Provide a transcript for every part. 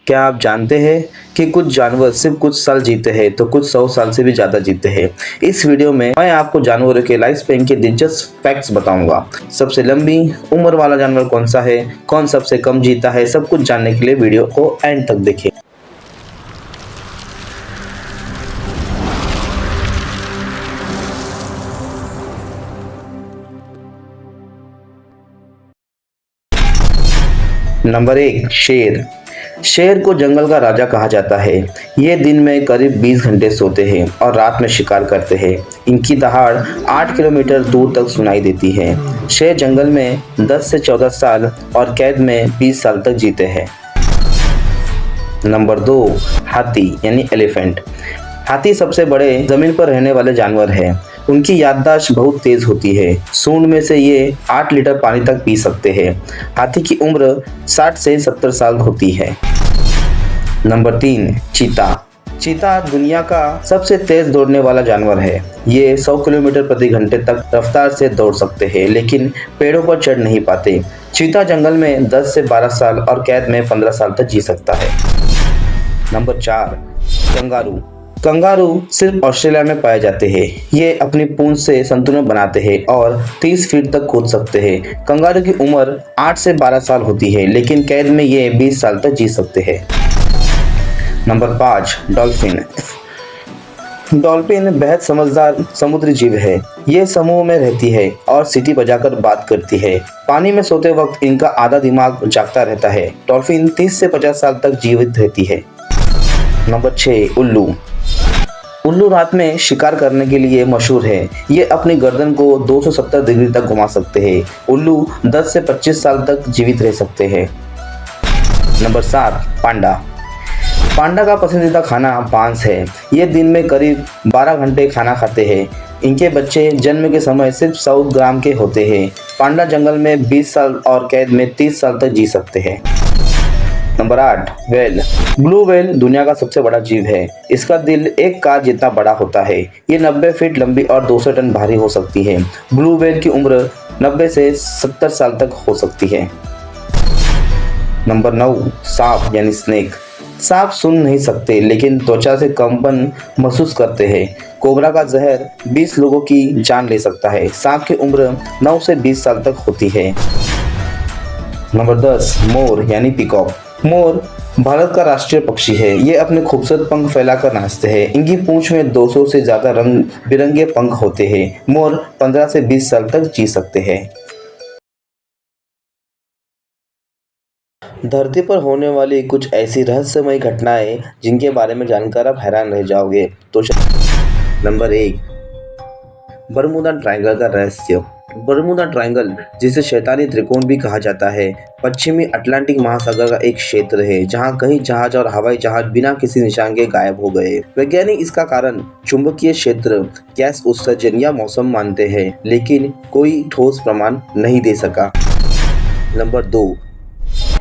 क्या आप जानते हैं कि कुछ जानवर सिर्फ कुछ साल जीते हैं तो कुछ 100 साल से भी ज़्यादा जीते हैं। इस वीडियो में मैं आपको जानवरों के लाइफ स्पैन के दिलचस्प फैक्ट्स बताऊंगा। सबसे लंबी उम्र वाला जानवर कौन सा है, कौन सबसे कम जीता है, सब कुछ जानने के लिए वीडियो को एंड तक देखें। नंबर 1, शेर। शेर को जंगल का राजा कहा जाता है। ये दिन में करीब 20 घंटे सोते हैं और रात में शिकार करते हैं। इनकी दहाड़ 8 किलोमीटर दूर तक सुनाई देती है। शेर जंगल में 10 से 14 साल और कैद में 20 साल तक जीते हैं। नंबर 2, हाथी यानी एलिफेंट। हाथी सबसे बड़े जमीन पर रहने वाले जानवर हैं। उनकी याददाश्त बहुत तेज होती है। सूंड में से ये 8 लीटर पानी तक पी सकते हैं। हाथी की उम्र 60 से 70 साल होती है। नंबर 3, चीता। चीता दुनिया का सबसे तेज दौड़ने वाला जानवर है। ये 100 किलोमीटर प्रति घंटे तक रफ्तार से दौड़ सकते हैं, लेकिन पेड़ों पर चढ़ नहीं पाते। चीता जंगल में 10 से 12 साल और कैद में 15 साल तक जी सकता है। Number 4, kangaroo. कंगारू सिर्फ ऑस्ट्रेलिया में पाए जाते हैं। ये अपनी पूंछ से संतुलन बनाते हैं और 30 फीट तक कूद सकते हैं। कंगारू की उम्र 8 से 12 साल होती है, लेकिन कैद में ये 20 साल तक जी सकते हैं। Number 5, dolphin. डॉल्फिन बेहद समझदार समुद्री जीव है। ये समूह में रहती है और सीटी बजाकर बात करती है। पानी में सोते वक्त इनका आधा दिमाग जागता रहता है। डॉल्फिन 30 से 50 साल तक जीवित रहती है। नंबर 6, उल्लू। उल्लू रात में शिकार करने के लिए मशहूर है। ये अपनी गर्दन को 270 डिग्री तक घुमा सकते हैं। उल्लू 10 से 25 साल तक जीवित रह सकते हैं। नंबर 7, पांडा। पांडा का पसंदीदा खाना मांस है। ये दिन में करीब 12 घंटे खाना खाते हैं। इनके बच्चे जन्म के समय सिर्फ 100 ग्राम के होते हैं। पांडा जंगल में 20 साल और कैद में 30 साल तक जी सकते हैं। Number 8, whale. ब्लू व्हेल दुनिया का सबसे बड़ा जीव है। इसका दिल एक कार जितना बड़ा होता है। ये 90 फीट लंबी और 200 टन भारी हो सकती है। ब्लू व्हेल की उम्र 90 से 70 साल तक हो सकती है। नंबर 9, सांप यानी स्नेक। सांप सुन नहीं सकते, लेकिन त्वचा से कंपन महसूस करते हैं। कोबरा का जहर 20 लोगों की जान ले सकता है। सांप की उम्र 9 से 20 साल तक होती है। नंबर 10, मोर यानी पीकॉक। मोर भारत का राष्ट्रीय पक्षी है। ये अपने खूबसूरत पंख फैलाकर नाचते हैं। इनकी पूंछ में 200 से ज्यादा रंग बिरंगे पंख होते हैं। मोर 15 से 20 साल तक जी सकते हैं। धरती पर होने वाली कुछ ऐसी रहस्यमयी घटनाएं जिनके बारे में जानकर आप हैरान रह जाओगे। तो नंबर 1, बरमूडा ट्रायंगल का रहस्य। बरमूडा ट्रायंगल, जिसे शैतानी त्रिकोण भी कहा जाता है, पश्चिमी अटलांटिक महासागर का एक क्षेत्र है जहां कई जहाज और हवाई जहाज बिना किसी निशान के गायब हो गए। वैज्ञानिक इसका कारण चुंबकीय क्षेत्र, गैस उत्सर्जन या मौसम मानते हैं, लेकिन कोई ठोस प्रमाण नहीं दे सका। Number 2,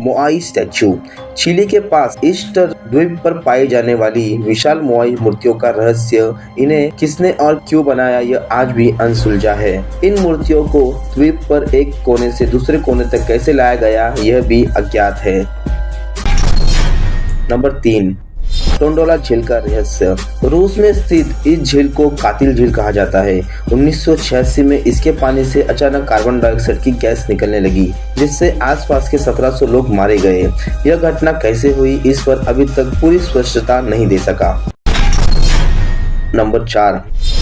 मोआई statue. चिली के पास ईस्टर द्वीप पर पाई जाने वाली विशाल मोआई मूर्तियों का रहस्य, इन्हें किसने और क्यों बनाया, यह आज भी अनसुलझा है। इन मूर्तियों को द्वीप पर एक कोने से दूसरे कोने तक कैसे लाया गया, यह भी अज्ञात है। नंबर 3, टोंडोला झील का रहस्य। रूस में स्थित इस झील को कातिल झील कहा जाता है। 1986 में इसके पानी से अचानक कार्बन डाइऑक्साइड की गैस निकलने लगी, जिससे आसपास के 1700 लोग मारे गए। यह घटना कैसे हुई, इस पर अभी तक पूरी स्पष्टता नहीं दे सका। Number 4,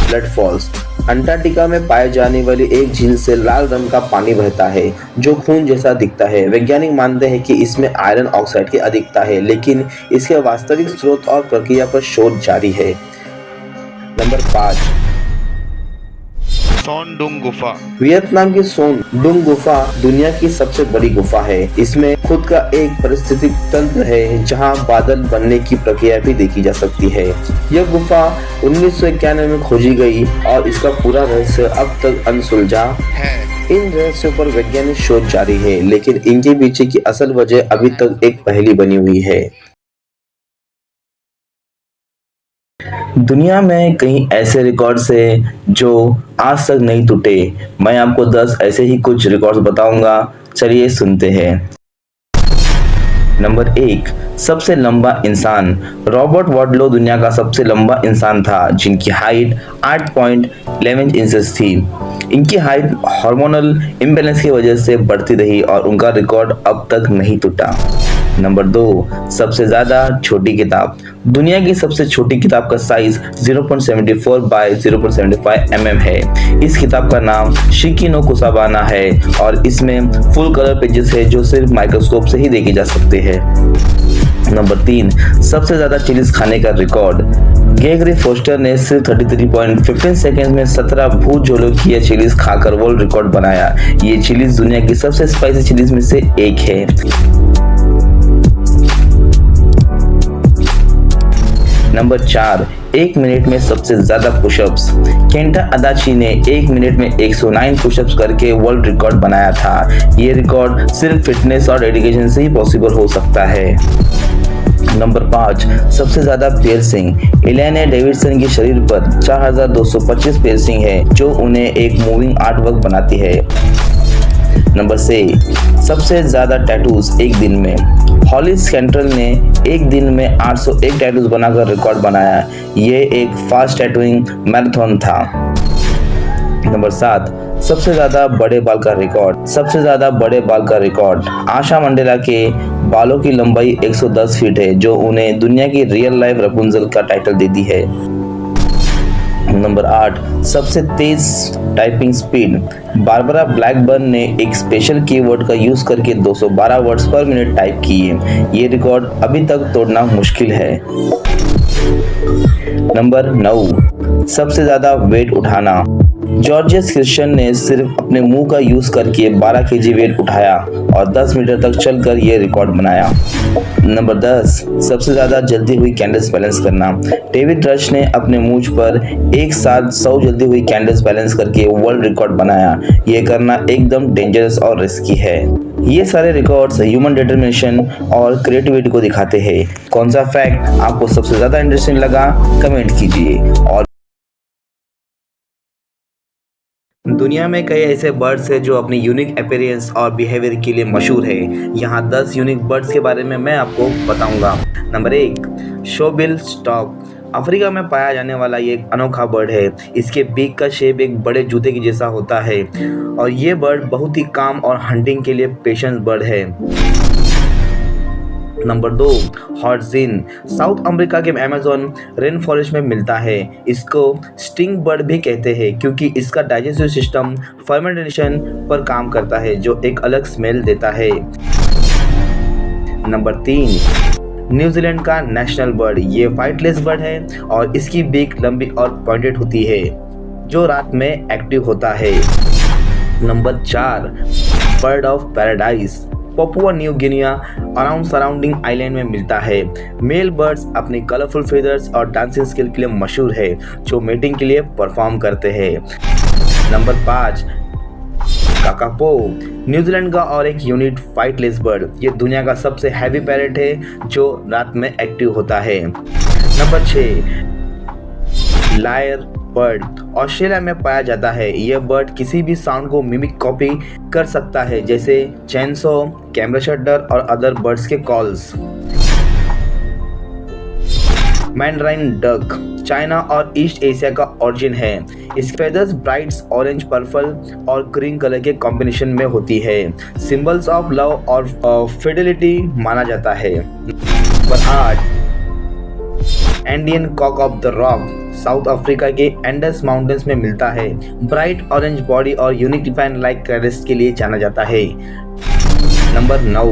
blood false. अंटार्कटिका में पाए जाने वाली एक झील से लाल रंग का पानी बहता है जो खून जैसा दिखता है। वैज्ञानिक मानते हैं कि इसमें आयरन ऑक्साइड की अधिकता है, लेकिन इसके वास्तविक स्रोत और प्रक्रिया पर शोध जारी है। नंबर 5, सोन डुंग गुफा। वियतनाम की सोन डुंग गुफा दुनिया की सबसे बड़ी गुफा है। इसमें खुद का एक पारिस्थितिक तंत्र है जहां बादल बनने की प्रक्रिया भी देखी जा सकती है। यह गुफा 1991 में खोजी गई और इसका पूरा रहस्य अब तक अनसुलझा है। इन रहस्यों पर वैज्ञानिक शोध जारी है, लेकिन इनके पीछे की असल वजह अभी तक एक पहेली बनी हुई है। दुनिया में कई ऐसे रिकॉर्ड्स हैं जो आज तक नहीं टूटे। मैं आपको 10 ऐसे ही कुछ रिकॉर्ड्स बताऊंगा, चलिए सुनते हैं। नंबर 1, सबसे लंबा इंसान। रॉबर्ट वाडलो दुनिया का सबसे लंबा इंसान था, जिनकी हाइट 8.11 इंचेस थी। इनकी हाइट हार्मोनल इम्बैलेंस की वजह से बढ़ती रही और उनका रिकॉर्ड अब तक नहीं टूटा। नंबर 2, सबसे ज्यादा छोटी किताब। दुनिया की सबसे छोटी किताब का साइज 0.74 बाय 0.75 mm है। इस किताब का नाम शिकी नो कुसाबाना है और इसमें फुल कलर पेजेस है जो सिर्फ माइक्रोस्कोप से ही देखे जा सकते हैं। नंबर 3, सबसे ज्यादा चिलीज खाने का रिकॉर्ड। ग्रेगरी फोस्टर ने सिर्फ 33.15 सेकंड में 17 भूत जोलोकिया चिलीज खाकर वर्ल्ड रिकॉर्ड बनाया। ये चिलीज दुनिया की सबसे स्पाइसी चिलीज में से एक है। नंबर 4, 1 मिनट में सबसे ज्यादा पुशअप्स। केंटा अदाची ने 1 मिनट में 109 पुशअप्स करके वर्ल्ड रिकॉर्ड बनाया था। ये रिकॉर्ड सिर्फ फिटनेस और डेडिकेशन से ही पॉसिबल हो सकता है। नंबर 5, सबसे ज्यादा पियर्सिंग। एलिना डेविडसन के शरीर पर 4225 पियर्सिंग है, जो उन्हें एक मूविंग आर्टवर्क बनाती है। नंबर 6, सबसे ज्यादा टैटूज एक दिन में। हॉली स्कैंट्रल ने एक दिन में 801 टैटूज बनाकर रिकॉर्ड बनाया। ये एक फास्ट टैटूइंग मैराथन था। नंबर 7, सबसे ज्यादा बड़े बाल का रिकॉर्ड। सबसे ज्यादा बड़े बाल का रिकॉर्ड आशा मंडेला के बालों की लंबाई 110 फीट है, जो उन्हें दुनिया की रियल लाइफ रपुंजल का टाइटल देती है। नंबर 8, सबसे तेज टाइपिंग स्पीड। बारबरा ब्लैकबर्न ने एक स्पेशल कीवर्ड का यूज करके 212 वर्ड्स पर मिनट टाइप किए। ये रिकॉर्ड अभी तक तोड़ना मुश्किल है। नंबर 9, सबसे ज्यादा वेट उठाना। जॉर्जियस क्रिश्चियन ने सिर्फ अपने मुंह का यूज करके 12 केजी वेट उठाया और 10 मीटर तक चलकर यह रिकॉर्ड बनाया। नंबर 10, सबसे ज्यादा जल्दी हुई कैंडल्स बैलेंस करना। डेविड रश ने अपने मूंछ पर एक साथ 100 जल्दी हुई कैंडल्स बैलेंस करके वर्ल्ड रिकॉर्ड बनाया। यह करना एकदम डेंजरस और रिस्की है। ये सारे रिकॉर्ड्स ह्यूमन डिटर्मिनेशन और क्रिएटिविटी को दिखाते हैं। कौन सा फैक्ट आपको सबसे ज्यादा इंटरेस्टिंग लगा, कमेंट कीजिए। और दुनिया में कई ऐसे बर्ड्स हैं जो अपनी यूनिक अपीयरेंस और बिहेवियर के लिए मशहूर है। यहाँ 10 यूनिक बर्ड्स के बारे में मैं आपको बताऊंगा। Number 1, शोबिल stock. अफ्रीका में पाया जाने वाला ये एक अनोखा बर्ड है। इसके बीक का शेप एक बड़े जूते के जैसा होता है और ये बर्ड बहुत ही काम और हंटिंग के लिए पेशेंस बर्ड है। नंबर 2, हॉर्जिन। साउथ अमेरिका के अमेज़न रेन फॉरेस्ट में मिलता है। इसको स्टिंग बर्ड भी कहते हैं क्योंकि इसका डाइजेस्टिव सिस्टम फर्मेंटेशन पर काम करता है, जो एक अलग स्मेल देता है। नंबर 3, न्यूजीलैंड का नेशनल बर्ड। ये व्हाइटलेस बर्ड है और इसकी बीक लंबी और पॉइंटेड होती है, जो रात में एक्टिव होता है। Number 4, bird of paradise. Papua new Guinea around surrounding island में मिलता है। मेल बर्ड्स अपनी कलरफुल फेदर्स और डांसिंग स्किल के लिए मशहूर है, जो मेटिंग के लिए परफॉर्म करते हैं। Number 5, kakapo. न्यूजीलैंड का और एक यूनिक व्हाइटलेस बर्ड। ये दुनिया का सबसे हैवी पैरेट है जो रात में एक्टिव होता है। Number 6, lawyer bird. ऑस्ट्रेलिया में पाया जाता है। यह बर्ड किसी भी साउंड को मिमिक कॉपी कर सकता है, जैसे चैनसो, कैमरा शटर और अदर बर्ड्स के कॉल्स। मैंडराइन डक चाइना और ईस्ट एशिया का ओरिजिन है। इसके फेदर्स ब्राइट ऑरेंज, पर्पल और ग्रीन कलर के कॉम्बिनेशन में होती है। सिंबल्स ऑफ लव और फिडेलिटी माना जाता है। Number 8, Indian cock of the rock. South Africa के एंडस माउंटेन्स में मिलता है। ब्राइट ऑरेंज बॉडी और यूनिक डिफाइन लाइक क्रेस्ट के लिए जाना जाता है। Number 9,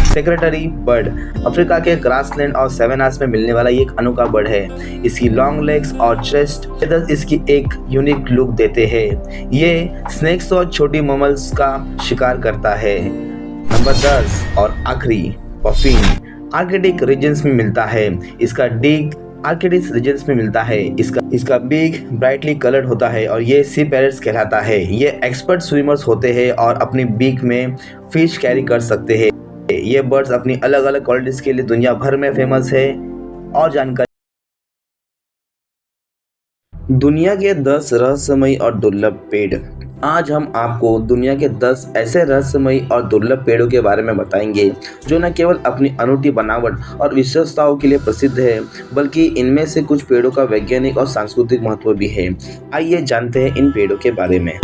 secretary bird. अफ्रीका के ग्रासलैंड और सेवेनास में मिलने वाला ये एक अनोखा बर्ड है। इसकी लॉन्ग लेग्स और चेस्ट फेदर्स इसकी एक यूनिक लुक देते हैं। ये स्नेक्स और छोटी मैमल्स का शिकार करता है। नंबर 10 और आखिरी, पफिन। आर्कटिक रीजन्स में मिलता है। इसका डीक आर्कटिक रीजन्स में मिलता है। इसका बीक ब्राइटली कलर्ड होता है और ये सी पैरट्स कहलाता है। ये एक्सपर्ट स्विमर्स होते हैं और अपनी बीक में फिश कैरी कर सकते हैं। ये बर्ड्स अपनी अलग अलग क्वालिटीज के लिए दुनिया भर में फेमस है। और जानकारी, दुनिया के 10 रहस्यमयी और दुर्लभ पेड़। आज हम आपको दुनिया के 10 ऐसे रहस्यमयी और दुर्लभ पेड़ों के बारे में बताएंगे जो न केवल अपनी अनूठी बनावट और विशेषताओं के लिए प्रसिद्ध है, बल्कि इनमें से कुछ पेड़ों का वैज्ञानिक और सांस्कृतिक महत्व भी है। आइए जानते हैं इन पेड़ों के बारे में।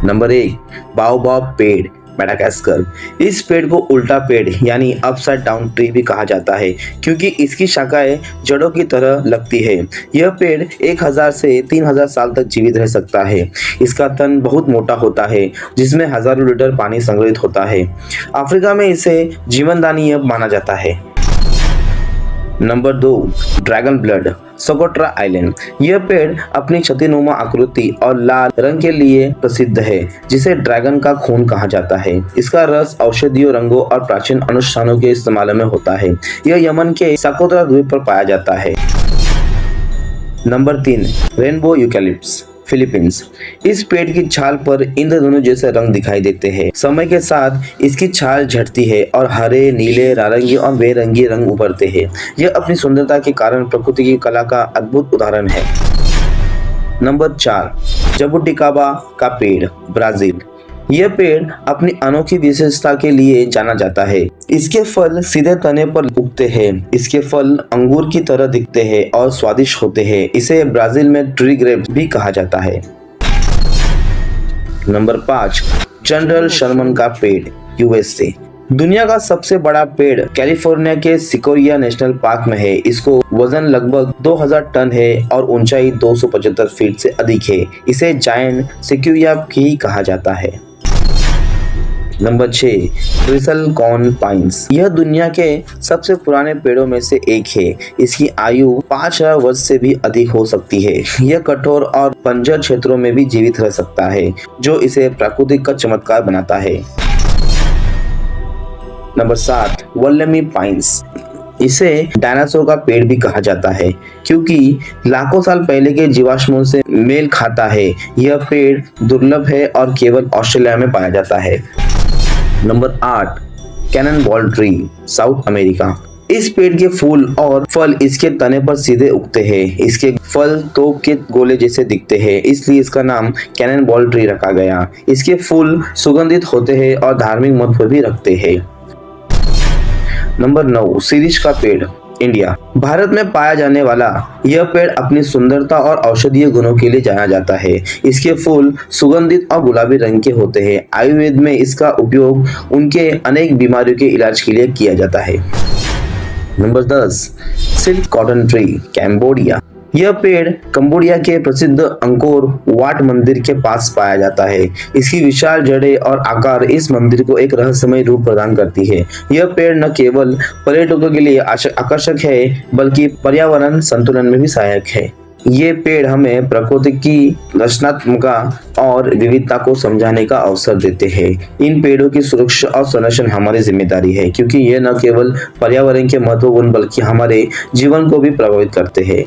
नंबर 1, बाओबाब पेड़, मेडागास्कर। इस पेड़ को उल्टा पेड़ यानी अपसाइड डाउन ट्री भी कहा जाता है, क्योंकि इसकी शाखाएं जड़ों की तरह लगती है। यह पेड़ 1000 से 3000 साल तक जीवित रह सकता है। इसका तन बहुत मोटा होता है, जिसमें हजारों लीटर पानी संग्रहित होता है। अफ्रीका में इसे जीवनदायी माना जाता है। Number 2, dragon blood, Socotra island. यह पेड़ अपनी छतिनुमा आकृति और लाल रंग के लिए प्रसिद्ध है, जिसे ड्रैगन का खून कहा जाता है। इसका रस औषधीय रंगों और प्राचीन अनुष्ठानों के इस्तेमाल में होता है। यह यमन के सोकोत्रा द्वीप पर पाया जाता है। Number 3, rainbow eucalyptus, Philippines. इस पेड़ की छाल पर इंद्रधनुष जैसे रंग दिखाई देते हैं। समय के साथ इसकी छाल झड़ती है और हरे, नीले, नारंगी और बेरंगी रंग उभरते हैं। यह अपनी सुंदरता के कारण प्रकृति की कला का अद्भुत उदाहरण है। नंबर 4, जबुटिकाबा का पेड़, ब्राजील। यह पेड़ अपनी अनोखी विशेषता के लिए जाना जाता है। इसके फल सीधे तने पर उगते हैं। इसके फल अंगूर की तरह दिखते हैं और स्वादिष्ट होते हैं। इसे ब्राजील में ट्री ग्रेप्स भी कहा जाता है। नंबर 5, जनरल शर्मन का पेड़, यूएसए। दुनिया का सबसे बड़ा पेड़ कैलिफोर्निया के सिकोरिया नेशनल पार्क में है। इसको वजन लगभग 2000 टन है और ऊंचाई 275 फीट से अधिक है। इसे जायंट सिक्यूया भी कहा जाता है। Number 6, bristle corn pines. यह दुनिया के सबसे पुराने पेड़ों में से एक है। इसकी आयु 5000 वर्ष से भी अधिक हो सकती है। यह कठोर और बंजर क्षेत्रों में भी जीवित रह सकता है, जो इसे प्राकृतिक का चमत्कार बनाता है। Number 7, Wollemi pines. इसे डायनासोर का पेड़ भी कहा जाता है, क्योंकि लाखों साल पहले के जीवाश्मों से मेल खाता है। यह पेड़ दुर्लभ है और केवल ऑस्ट्रेलिया में पाया जाता है। Number 8, cannonball tree, South America. इस पेड़ के फूल और फल इसके तने पर सीधे उगते हैं। इसके फल तोप के गोले जैसे दिखते हैं, इसलिए इसका नाम कैनन बॉल ट्री रखा गया। इसके फूल सुगंधित होते हैं और धार्मिक महत्व भी रखते हैं। नंबर 9, शीरीष का पेड़, इंडिया। भारत में पाया जाने वाला यह पेड़ अपनी सुंदरता और औषधीय गुणों के लिए जाना जाता है। इसके फूल सुगंधित और गुलाबी रंग के होते हैं। आयुर्वेद में इसका उपयोग उनके अनेक बीमारियों के इलाज के लिए किया जाता है। Number 10, silk cotton tree, Cambodia. यह पेड़ कंबोडिया के प्रसिद्ध अंकोर वाट मंदिर के पास पाया जाता है। इसकी विशाल जड़ें और आकार इस मंदिर को एक रहस्यमय रूप प्रदान करती है। यह पेड़ न केवल पर्यटकों के लिए आकर्षक है, बल्कि पर्यावरण संतुलन में भी सहायक है। ये पेड़ हमें प्रकृति की रचनात्मकता और विविधता को समझाने का अवसर देते हैं। इन पेड़ों की सुरक्षा और संरक्षण हमारी जिम्मेदारी है, क्योंकि ये न केवल पर्यावरण के महत्वपूर्ण बल्कि हमारे जीवन को भी प्रभावित करते हैं।